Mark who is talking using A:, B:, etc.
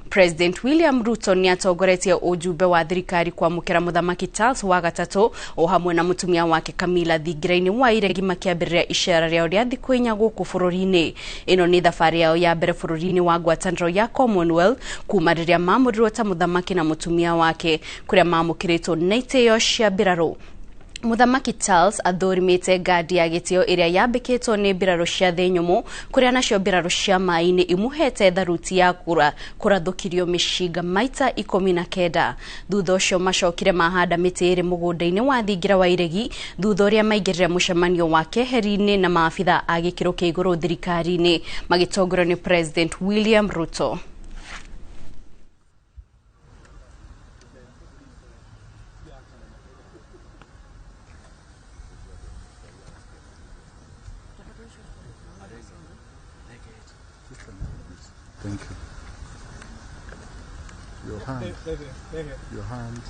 A: President William Ruto ni atongoretie ujumbe wa thirikari kwamũkĩra mũthamaki Charles wa gatatu o hamwe na mutumia wake Camilla thingira-inĩ wa iregi makĩambĩrĩria icera rĩao rĩa thikũ inya gũkũ bũrũri-inĩ. Ĩno nĩ thabarĩ yao ya mbere bũrũri-inĩ wa ngwatanĩro ya Commonwealth kuma rĩrĩa mamũrirwo ta mũthamaki na mutumia wake, kũrĩa mamũkĩrĩtwo na itĩyo cia mbirarũ. Muthamaki Charles athorimĩte ngadi ya gĩtĩyo ĩrĩa yambĩkĩtwo nĩ mbirarũ cia thĩ nyũmũ, kũrĩa nacio mbirarũ cia maĩ-inĩ imuhete tharuti ya kũrathũkirio mĩcinga maita 19. Thutha ũcio macokire mahanda mĩtĩ ĩrĩ mũgũnda-inĩ wa thingira wa iregi, thutha ũrĩa maingĩrĩra mũcemanio wa keheri-inĩ na maabitha a gĩkĩro kĩa igũrũ thirikari-inĩ magĩtongorio nĩ President William Ruto.
B: Thank you. Your hand. Your hand.